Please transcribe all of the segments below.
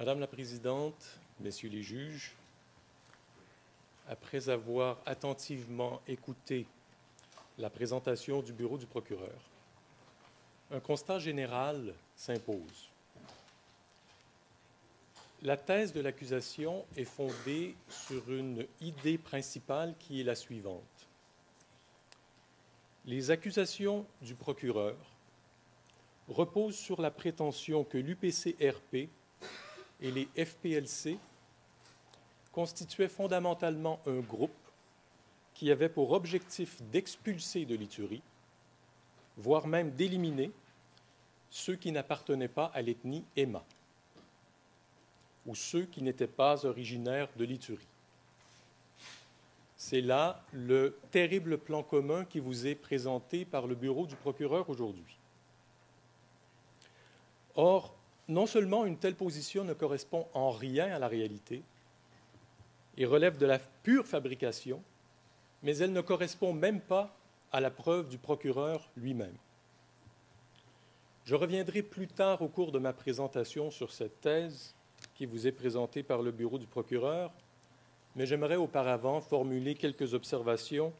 Madame la Présidente, Messieurs les juges, après avoir attentivement écouté la présentation du bureau du procureur, un constat général s'impose. La thèse de l'accusation est fondée sur une idée principale qui est la suivante. Les accusations du procureur reposent sur la prétention que l'UPC-RP et les FPLC constituaient fondamentalement un groupe qui avait pour objectif d'expulser de l'Ituri, voire même d'éliminer ceux qui n'appartenaient pas à l'ethnie Emma ou ceux qui n'étaient pas originaires de l'Ituri. C'est là le terrible plan commun qui vous est présenté par le bureau du procureur aujourd'hui. Or, non seulement une telle position ne correspond en rien à la réalité et relève de la pure fabrication, mais elle ne correspond même pas à la preuve du procureur lui-même. Je reviendrai plus tard au cours de ma présentation sur cette thèse qui vous est présentée par le bureau du procureur, mais j'aimerais auparavant formuler quelques observations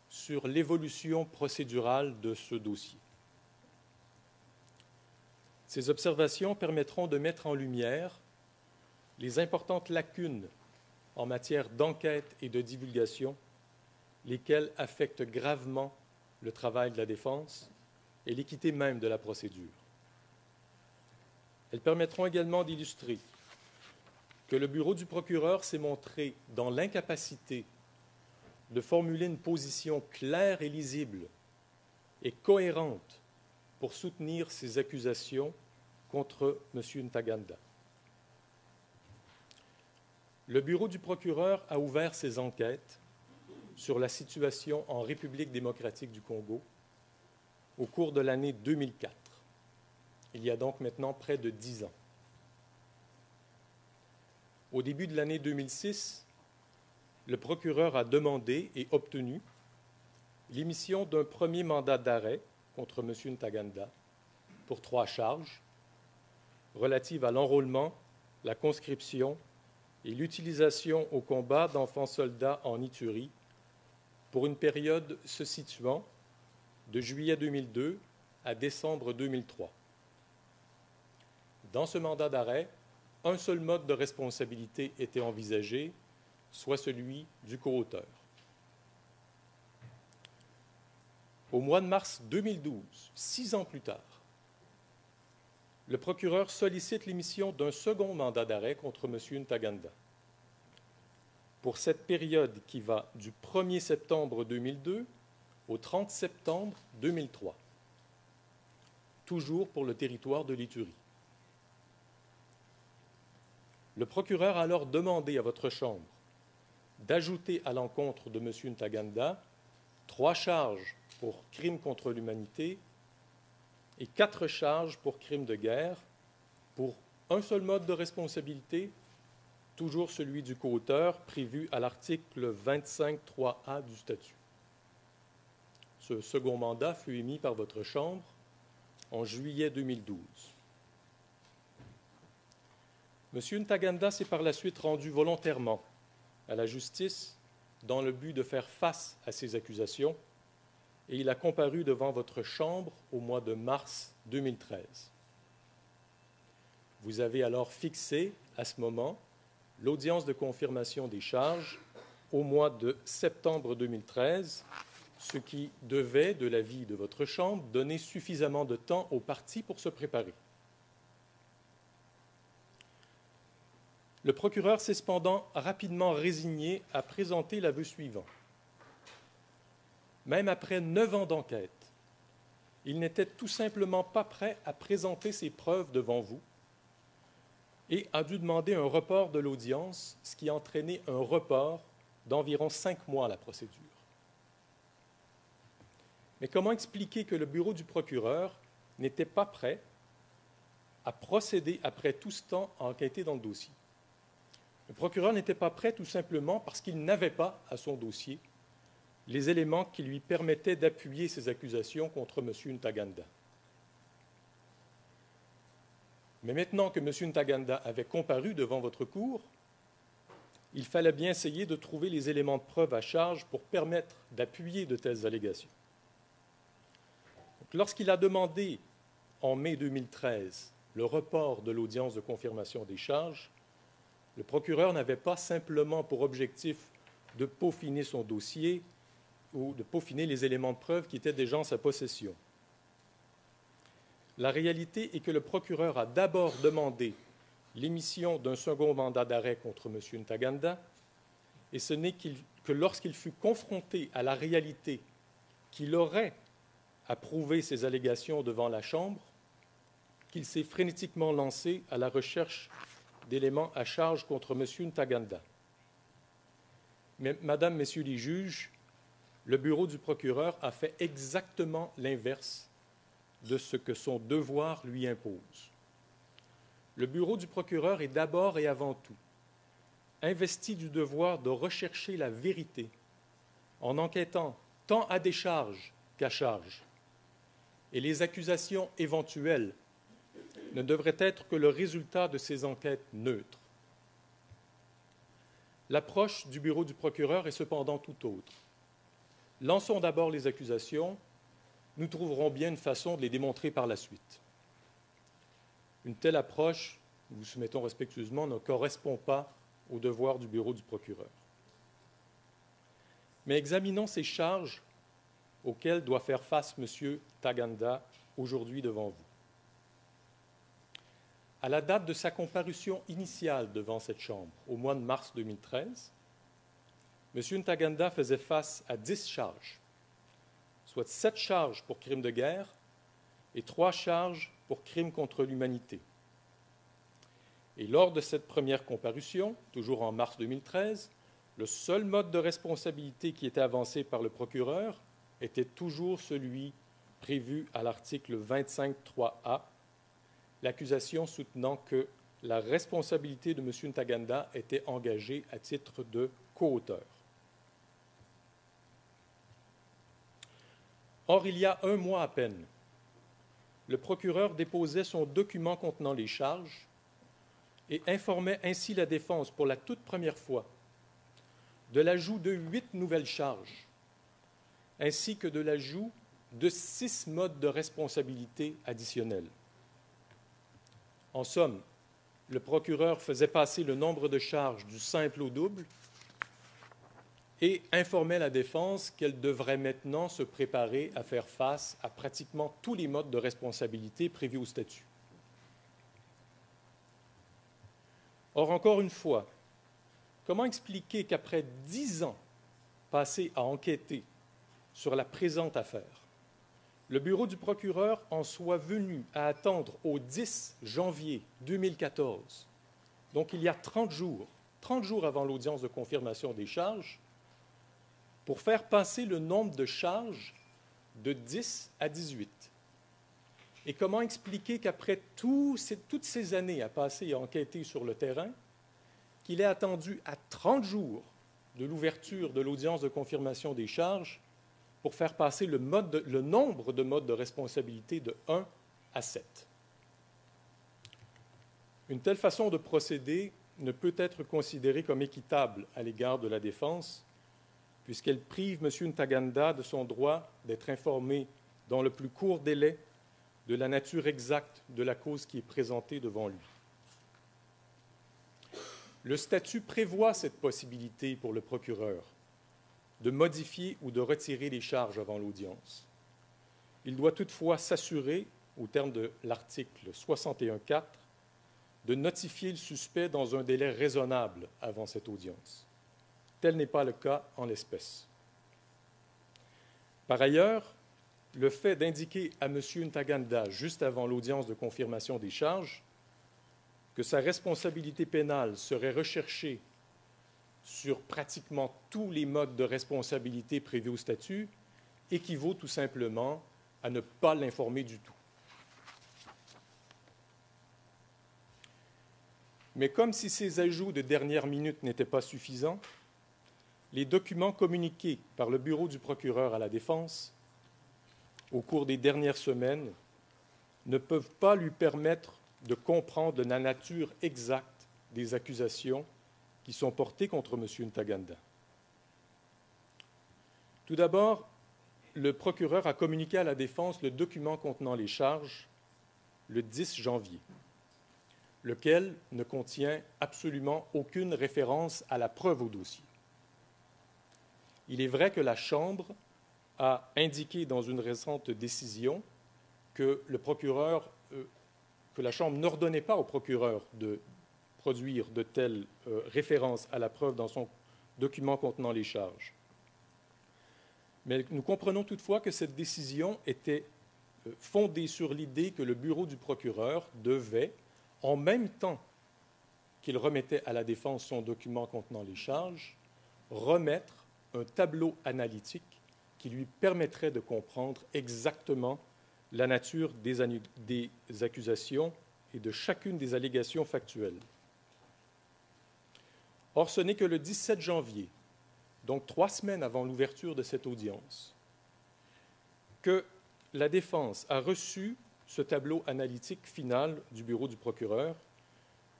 sur l'évolution procédurale de ce dossier. Ces observations permettront de mettre en lumière les importantes lacunes en matière d'enquête et de divulgation, lesquelles affectent gravement le travail de la défense et l'équité même de la procédure. Elles permettront également d'illustrer que le bureau du procureur s'est montré dans l'incapacité de formuler une position claire et lisible et cohérente pour soutenir ces accusations contre M. Ntaganda. Le bureau du procureur a ouvert ses enquêtes sur la situation en République démocratique du Congo au cours de l'année 2004. Il y a donc maintenant près de 10 ans. Au début de l'année 2006, le procureur a demandé et obtenu l'émission d'un premier mandat d'arrêt contre M. Ntaganda pour 3 charges relatives à l'enrôlement, la conscription et l'utilisation au combat d'enfants soldats en Ituri pour une période se situant de juillet 2002 à décembre 2003. Dans ce mandat d'arrêt, un seul mode de responsabilité était envisagé, soit celui du coauteur. Au mois de mars 2012, 6 ans plus tard, le procureur sollicite l'émission d'un second mandat d'arrêt contre M. Ntaganda. Pour cette période qui va du 1er septembre 2002 au 30 septembre 2003, toujours pour le territoire de l'Ituri. Le procureur a alors demandé à votre Chambre d'ajouter à l'encontre de M. Ntaganda 3 charges pour crimes contre l'humanité et 4 charges pour crimes de guerre, pour un seul mode de responsabilité, toujours celui du coauteur prévu à l'article 25.3a du statut. Ce second mandat fut émis par votre Chambre en juillet 2012. M. Ntaganda s'est par la suite rendu volontairement à la justice dans le but de faire face à ces accusations et il a comparu devant votre Chambre au mois de mars 2013. Vous avez alors fixé, à ce moment, l'audience de confirmation des charges au mois de septembre 2013, ce qui devait, de l'avis de votre Chambre, donner suffisamment de temps aux parties pour se préparer. Le procureur s'est cependant rapidement résigné à présenter l'aveu suivant. Même après 9 ans d'enquête, il n'était tout simplement pas prêt à présenter ses preuves devant vous et a dû demander un report de l'audience, ce qui a entraîné un report d'environ 5 mois à la procédure. Mais comment expliquer que le bureau du procureur n'était pas prêt à procéder après tout ce temps à enquêter dans le dossier? Le procureur n'était pas prêt tout simplement parce qu'il n'avait pas à son dossier les éléments qui lui permettaient d'appuyer ses accusations contre M. Ntaganda. Mais maintenant que M. Ntaganda avait comparu devant votre cour, il fallait bien essayer de trouver les éléments de preuve à charge pour permettre d'appuyer de telles allégations. Lorsqu'il a demandé, en mai 2013, le report de l'audience de confirmation des charges, le procureur n'avait pas simplement pour objectif de peaufiner son dossier ou de peaufiner les éléments de preuve qui étaient déjà en sa possession. La réalité est que le procureur a d'abord demandé l'émission d'un second mandat d'arrêt contre M. Ntaganda, et ce n'est que lorsqu'il fut confronté à la réalité qu'il aurait à prouver ces allégations devant la Chambre qu'il s'est frénétiquement lancé à la recherche d'éléments à charge contre M. Ntaganda. Mais, Madame, Messieurs les juges, le bureau du procureur a fait exactement l'inverse de ce que son devoir lui impose. Le bureau du procureur est d'abord et avant tout investi du devoir de rechercher la vérité en enquêtant tant à décharge qu'à charge. Et les accusations éventuelles ne devraient être que le résultat de ces enquêtes neutres. L'approche du bureau du procureur est cependant tout autre. Lançons d'abord les accusations, nous trouverons bien une façon de les démontrer par la suite. Une telle approche, nous vous soumettons respectueusement, ne correspond pas au devoir du bureau du procureur. Mais examinons ces charges auxquelles doit faire face M. Ntaganda aujourd'hui devant vous. À la date de sa comparution initiale devant cette Chambre, au mois de mars 2013, M. Ntaganda faisait face à 10 charges, soit 7 charges pour crimes de guerre et 3 charges pour crimes contre l'humanité. Et lors de cette première comparution, toujours en mars 2013, le seul mode de responsabilité qui était avancé par le procureur était toujours celui prévu à l'article 25.3a, l'accusation soutenant que la responsabilité de M. Ntaganda était engagée à titre de coauteur. Or, il y a un mois à peine, le procureur déposait son document contenant les charges et informait ainsi la défense pour la toute première fois de l'ajout de 8 nouvelles charges, ainsi que de l'ajout de 6 modes de responsabilité additionnels. En somme, le procureur faisait passer le nombre de charges du simple au double et informait la défense qu'elle devrait maintenant se préparer à faire face à pratiquement tous les modes de responsabilité prévus au statut. Or, encore une fois, comment expliquer qu'après 10 ans passés à enquêter sur la présente affaire, le bureau du procureur en soit venu à attendre au 10 janvier 2014, donc il y a 30 jours avant l'audience de confirmation des charges, pour faire passer le nombre de charges de 10 à 18. Et comment expliquer qu'après toutes ces années à passer à enquêter sur le terrain, qu'il ait attendu à 30 jours de l'ouverture de l'audience de confirmation des charges pour faire passer le nombre de modes de responsabilité de 1 à 7. Une telle façon de procéder ne peut être considérée comme équitable à l'égard de la défense, puisqu'elle prive M. Ntaganda de son droit d'être informé dans le plus court délai de la nature exacte de la cause qui est présentée devant lui. Le statut prévoit cette possibilité pour le procureur de modifier ou de retirer les charges avant l'audience. Il doit toutefois s'assurer, au terme de l'article 61.4, de notifier le suspect dans un délai raisonnable avant cette audience. Tel n'est pas le cas en l'espèce. Par ailleurs, le fait d'indiquer à M. Ntaganda, juste avant l'audience de confirmation des charges, que sa responsabilité pénale serait recherchée sur pratiquement tous les modes de responsabilité prévus au statut équivaut tout simplement à ne pas l'informer du tout. Mais comme si ces ajouts de dernière minute n'étaient pas suffisants, les documents communiqués par le bureau du procureur à la défense au cours des dernières semaines ne peuvent pas lui permettre de comprendre la nature exacte des accusations qui sont portées contre M. Ntaganda. Tout d'abord, le procureur a communiqué à la défense le document contenant les charges le 10 janvier, lequel ne contient absolument aucune référence à la preuve au dossier. Il est vrai que la Chambre a indiqué dans une récente décision que la Chambre n'ordonnait pas au procureur de produire de telles références à la preuve dans son document contenant les charges. Mais nous comprenons toutefois que cette décision était fondée sur l'idée que le bureau du procureur devait, en même temps qu'il remettait à la défense son document contenant les charges, remettre un tableau analytique qui lui permettrait de comprendre exactement la nature des accusations et de chacune des allégations factuelles. Or, ce n'est que le 17 janvier, donc 3 semaines avant l'ouverture de cette audience, que la défense a reçu ce tableau analytique final du bureau du procureur,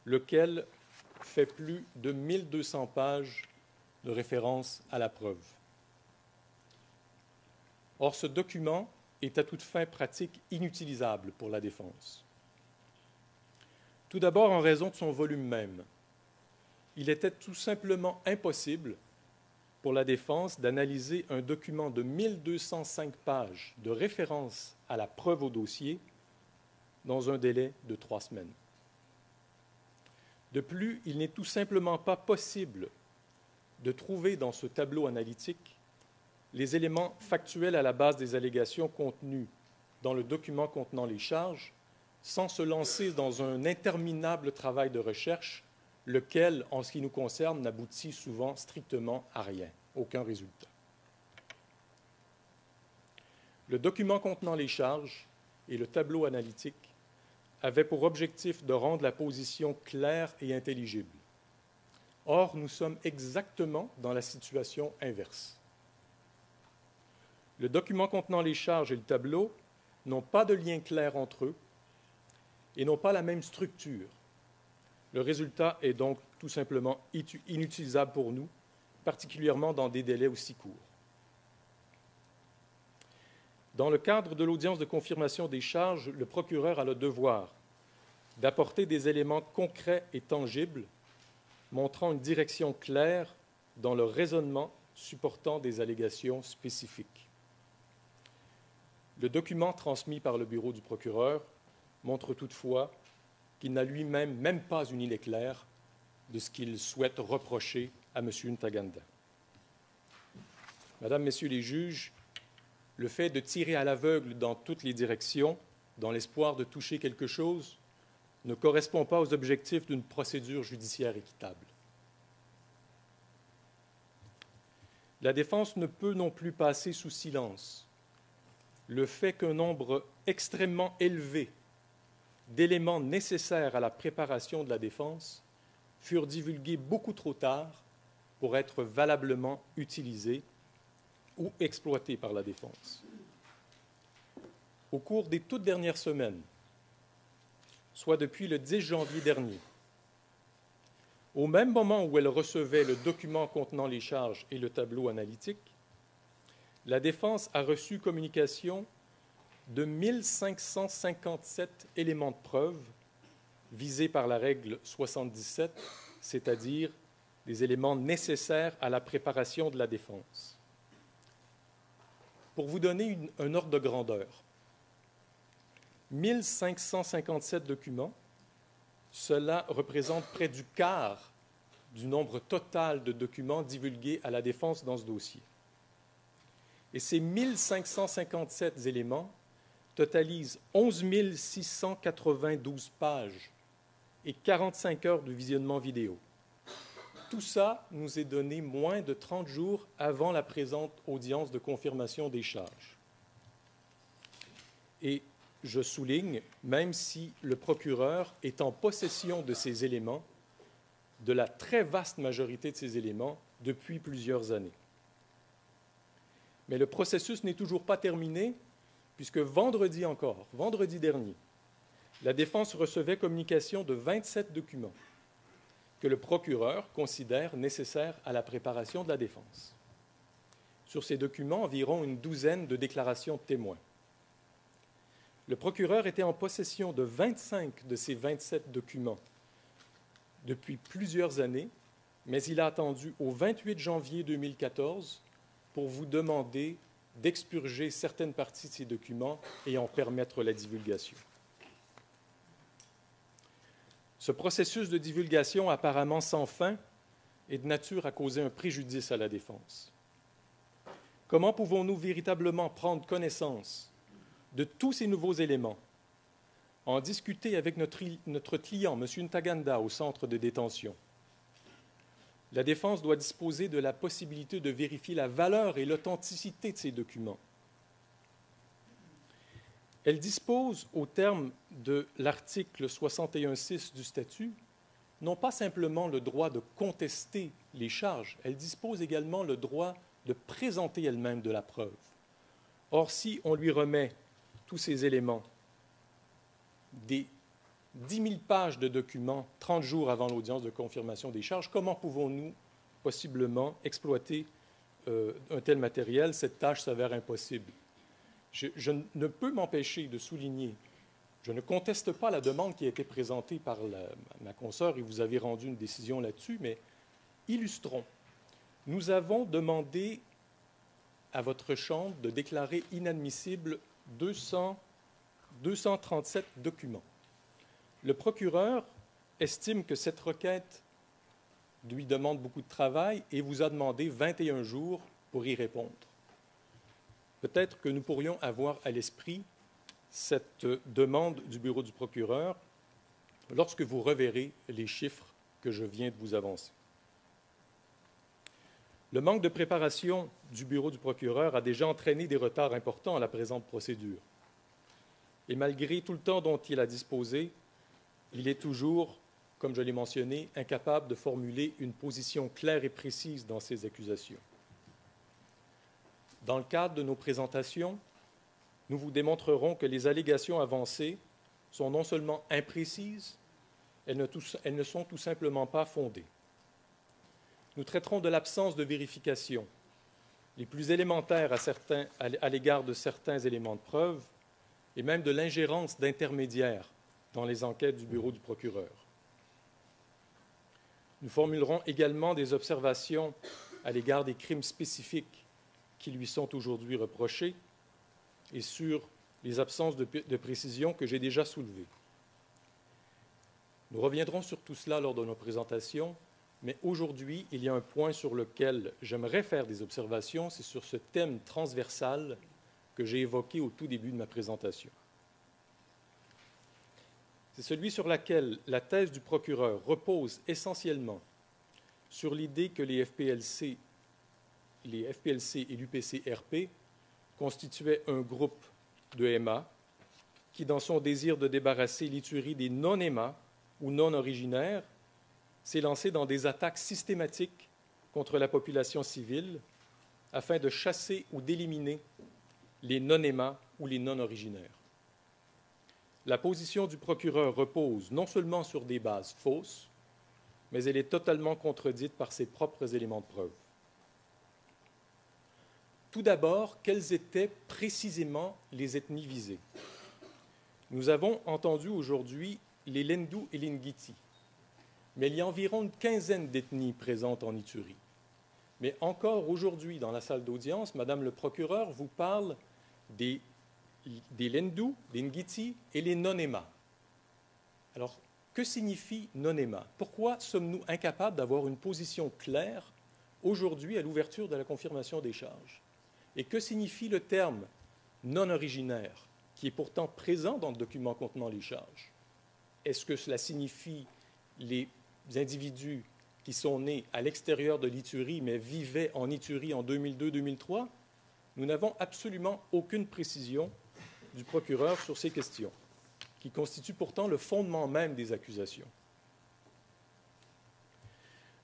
lequel fait plus de 1200 pages de référence à la preuve. Or, ce document est à toute fin pratique inutilisable pour la défense. Tout d'abord en raison de son volume même. Il était tout simplement impossible pour la défense d'analyser un document de 1205 pages de référence à la preuve au dossier dans un délai de 3 semaines. De plus, il n'est tout simplement pas possible de trouver dans ce tableau analytique les éléments factuels à la base des allégations contenues dans le document contenant les charges sans se lancer dans un interminable travail de recherche, lequel, en ce qui nous concerne, n'aboutit souvent strictement à rien, aucun résultat. Le document contenant les charges et le tableau analytique avaient pour objectif de rendre la position claire et intelligible. Or, nous sommes exactement dans la situation inverse. Le document contenant les charges et le tableau n'ont pas de lien clair entre eux et n'ont pas la même structure. Le résultat est donc tout simplement inutilisable pour nous, particulièrement dans des délais aussi courts. Dans le cadre de l'audience de confirmation des charges, le procureur a le devoir d'apporter des éléments concrets et tangibles montrant une direction claire dans le raisonnement supportant des allégations spécifiques. Le document transmis par le bureau du procureur montre toutefois qu'il n'a lui-même même pas une idée claire de ce qu'il souhaite reprocher à M. Ntaganda. Mesdames, Messieurs les juges, le fait de tirer à l'aveugle dans toutes les directions, dans l'espoir de toucher quelque chose, ne correspond pas aux objectifs d'une procédure judiciaire équitable. La défense ne peut non plus passer sous silence le fait qu'un nombre extrêmement élevé d'éléments nécessaires à la préparation de la défense furent divulgués beaucoup trop tard pour être valablement utilisés ou exploités par la défense. Au cours des toutes dernières semaines, soit depuis le 10 janvier dernier, au même moment où elle recevait le document contenant les charges et le tableau analytique, la défense a reçu communication de 1557 éléments de preuve visés par la règle 77, c'est-à-dire des éléments nécessaires à la préparation de la défense. Pour vous donner un ordre de grandeur, 1557 documents, cela représente près du quart du nombre total de documents divulgués à la défense dans ce dossier. Et ces 1557 éléments totalisent 11 692 pages et 45 heures de visionnement vidéo. Tout ça nous est donné moins de 30 jours avant la présente audience de confirmation des charges. Et je souligne, même si le procureur est en possession de ces éléments, de la très vaste majorité de ces éléments, depuis plusieurs années. Mais le processus n'est toujours pas terminé, puisque vendredi dernier, la défense recevait communication de 27 documents que le procureur considère nécessaires à la préparation de la défense. Sur ces documents, environ une douzaine de déclarations de témoins. Le procureur était en possession de 25 de ces 27 documents depuis plusieurs années, mais il a attendu au 28 janvier 2014 pour vous demander d'expurger certaines parties de ces documents et en permettre la divulgation. Ce processus de divulgation apparemment sans fin est de nature à causer un préjudice à la défense. Comment pouvons-nous véritablement prendre connaissance de tous ces nouveaux éléments, en discuter avec notre client, M. Ntaganda, au centre de détention? La défense doit disposer de la possibilité de vérifier la valeur et l'authenticité de ces documents. Elle dispose, au terme de l'article 61.6 du statut, non pas simplement le droit de contester les charges, elle dispose également le droit de présenter elle-même de la preuve. Or, si on lui remet tous ces éléments, des 10 000 pages de documents 30 jours avant l'audience de confirmation des charges, comment pouvons-nous possiblement exploiter un tel matériel? Cette tâche s'avère impossible. Je ne peux m'empêcher de souligner, je ne conteste pas la demande qui a été présentée par ma consoeur et vous avez rendu une décision là-dessus, mais illustrons. Nous avons demandé à votre Chambre de déclarer inadmissibles 237 documents. Le procureur estime que cette requête lui demande beaucoup de travail et vous a demandé 21 jours pour y répondre. Peut-être que nous pourrions avoir à l'esprit cette demande du bureau du procureur lorsque vous reverrez les chiffres que je viens de vous avancer. Le manque de préparation du bureau du procureur a déjà entraîné des retards importants à la présente procédure. Et malgré tout le temps dont il a disposé, il est toujours, comme je l'ai mentionné, incapable de formuler une position claire et précise dans ses accusations. Dans le cadre de nos présentations, nous vous démontrerons que les allégations avancées sont non seulement imprécises, elles ne sont tout simplement pas fondées. Nous traiterons de l'absence de vérification, les plus élémentaires à l'égard de certains éléments de preuve, et même de l'ingérence d'intermédiaires dans les enquêtes du bureau du procureur. Nous formulerons également des observations à l'égard des crimes spécifiques qui lui sont aujourd'hui reprochés et sur les absences de précision que j'ai déjà soulevées. Nous reviendrons sur tout cela lors de nos présentations, mais aujourd'hui, il y a un point sur lequel j'aimerais faire des observations, c'est sur ce thème transversal que j'ai évoqué au tout début de ma présentation. C'est celui sur lequel la thèse du procureur repose essentiellement sur l'idée que les FPLC et l'UPC-RP constituaient un groupe de MA qui, dans son désir de débarrasser l'Ituri des non-MA ou non-originaires, s'est lancé dans des attaques systématiques contre la population civile afin de chasser ou d'éliminer les non-MA ou les non-originaires. La position du procureur repose non seulement sur des bases fausses, mais elle est totalement contredite par ses propres éléments de preuve. Tout d'abord, quelles étaient précisément les ethnies visées? Nous avons entendu aujourd'hui les Lendu et les Ngiti, mais il y a environ une quinzaine d'ethnies présentes en Ituri. Mais encore aujourd'hui, dans la salle d'audience, Madame le procureur vous parle des Lendu, des Ngiti et les non-EMA. Alors, que signifie non-EMA? Pourquoi sommes-nous incapables d'avoir une position claire aujourd'hui à l'ouverture de la confirmation des charges? Et que signifie le terme non-originaire, qui est pourtant présent dans le document contenant les charges? Est-ce que cela signifie les individus qui sont nés à l'extérieur de l'Ituri, mais vivaient en Ituri en 2002-2003? Nous n'avons absolument aucune précision du procureur sur ces questions, qui constituent pourtant le fondement même des accusations.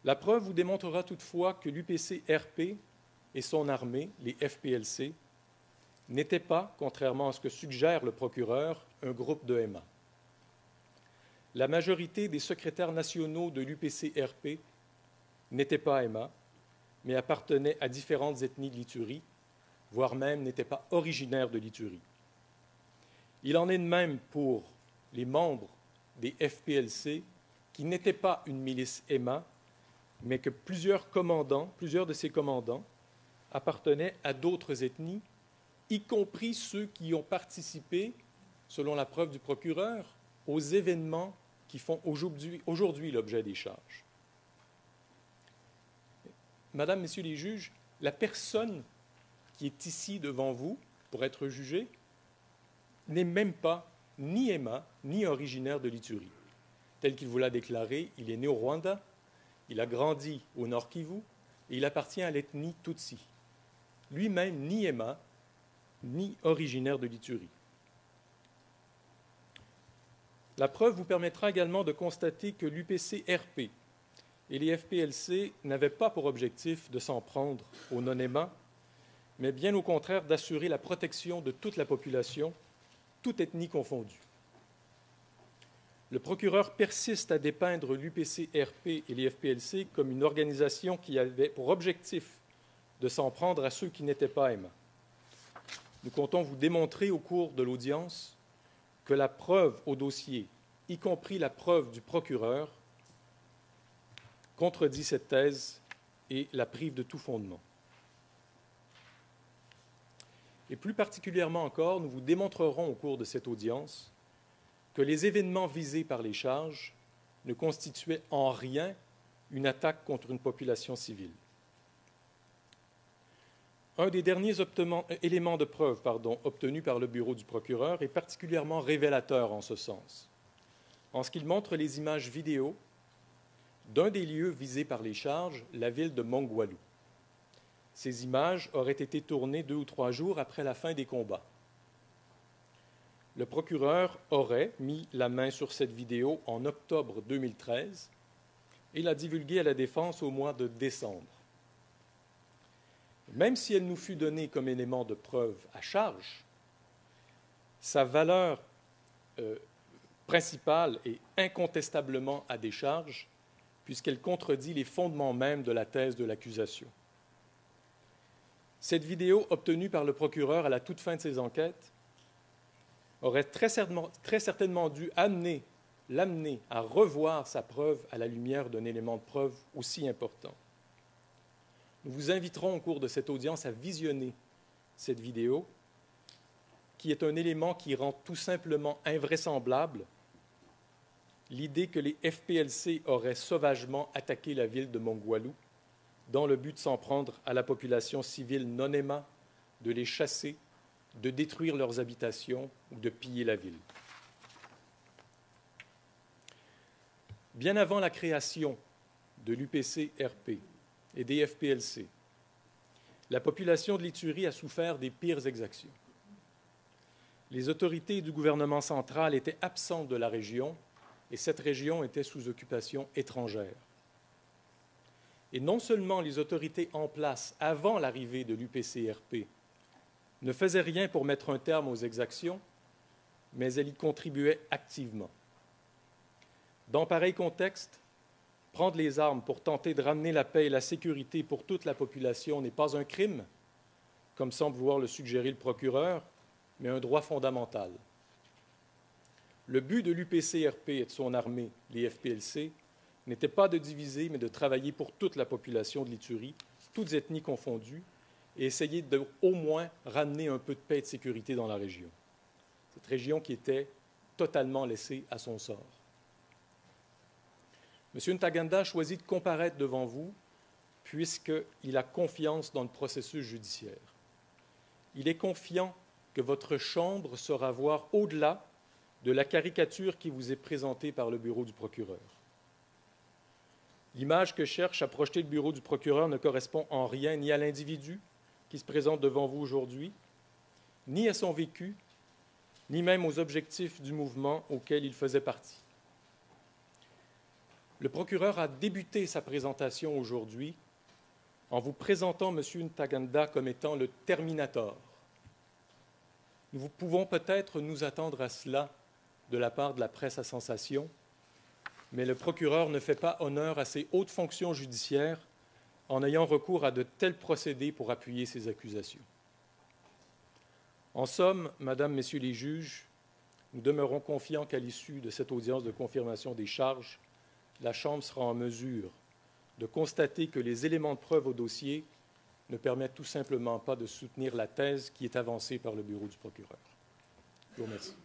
La preuve vous démontrera toutefois que l'UPC-RP et son armée, les FPLC, n'étaient pas, contrairement à ce que suggère le procureur, un groupe de MA. la majorité des secrétaires nationaux de l'UPC-RP n'étaient pas Emma, mais appartenaient à différentes ethnies de l'Ituri, voire même n'étaient pas originaires de l'Ituri. Il en est de même pour les membres des FPLC qui n'étaient pas une milice Emma, mais que plusieurs de ces commandants appartenaient à d'autres ethnies, y compris ceux qui ont participé, selon la preuve du procureur, aux événements qui font aujourd'hui l'objet des charges. Madame, Messieurs les juges, la personne qui est ici devant vous pour être jugée n'est même pas ni Emma, ni originaire de l'Ituri. Tel qu'il vous l'a déclaré, il est né au Rwanda, il a grandi au Nord Kivu et il appartient à l'ethnie Tutsi. Lui-même, ni Emma, ni originaire de l'Ituri. La preuve vous permettra également de constater que l'UPC-RP et les FPLC n'avaient pas pour objectif de s'en prendre aux non-Emma, mais bien au contraire d'assurer la protection de toute la population, toute ethnie confondue. Le procureur persiste à dépeindre l'UPC-RP et les FPLC comme une organisation qui avait pour objectif de s'en prendre à ceux qui n'étaient pas Emma. Nous comptons vous démontrer au cours de l'audience que la preuve au dossier, y compris la preuve du procureur, contredit cette thèse et la prive de tout fondement. Et plus particulièrement encore, nous vous démontrerons au cours de cette audience que les événements visés par les charges ne constituaient en rien une attaque contre une population civile. Un des derniers éléments de preuve obtenus par le bureau du procureur est particulièrement révélateur en ce sens, en ce qu'il montre les images vidéo d'un des lieux visés par les charges, la ville de Mongwalu. Ces images auraient été tournées 2 ou 3 jours après la fin des combats. Le procureur aurait mis la main sur cette vidéo en octobre 2013 et l'a divulguée à la défense au mois de décembre. Même si elle nous fut donnée comme élément de preuve à charge, sa valeur principale est incontestablement à décharge, puisqu'elle contredit les fondements mêmes de la thèse de l'accusation. Cette vidéo, obtenue par le procureur à la toute fin de ses enquêtes, aurait très certainement dû l'amener à revoir sa preuve à la lumière d'un élément de preuve aussi important. Nous vous inviterons au cours de cette audience à visionner cette vidéo, qui est un élément qui rend tout simplement invraisemblable l'idée que les FPLC auraient sauvagement attaqué la ville de Mongwalu dans le but de s'en prendre à la population civile non-Emma, de les chasser, de détruire leurs habitations ou de piller la ville. Bien avant la création de l'UPC-RP et des FPLC, la population de l'Ituri a souffert des pires exactions. Les autorités du gouvernement central étaient absentes de la région et cette région était sous occupation étrangère. Et non seulement les autorités en place avant l'arrivée de l'UPC-RP ne faisaient rien pour mettre un terme aux exactions, mais elles y contribuaient activement. Dans pareil contexte, prendre les armes pour tenter de ramener la paix et la sécurité pour toute la population n'est pas un crime, comme semble vouloir le suggérer le procureur, mais un droit fondamental. Le but de l'UPC-RP et de son armée, les FPLC, n'était pas de diviser, mais de travailler pour toute la population de l'Ituri, toutes ethnies confondues, et essayer de au moins ramener un peu de paix et de sécurité dans la région. Cette région qui était totalement laissée à son sort. M. Ntaganda choisit de comparaître devant vous puisqu'il a confiance dans le processus judiciaire. Il est confiant que votre Chambre saura voir au-delà de la caricature qui vous est présentée par le bureau du procureur. L'image que cherche à projeter le bureau du procureur ne correspond en rien ni à l'individu qui se présente devant vous aujourd'hui, ni à son vécu, ni même aux objectifs du mouvement auquel il faisait partie. Le procureur a débuté sa présentation aujourd'hui en vous présentant M. Ntaganda comme étant le Terminator. Nous pouvons peut-être nous attendre à cela de la part de la presse à sensation, mais le procureur ne fait pas honneur à ses hautes fonctions judiciaires en ayant recours à de tels procédés pour appuyer ses accusations. En somme, Madame, Messieurs les juges, nous demeurons confiants qu'à l'issue de cette audience de confirmation des charges, la Chambre sera en mesure de constater que les éléments de preuve au dossier ne permettent tout simplement pas de soutenir la thèse qui est avancée par le bureau du procureur. Je vous remercie.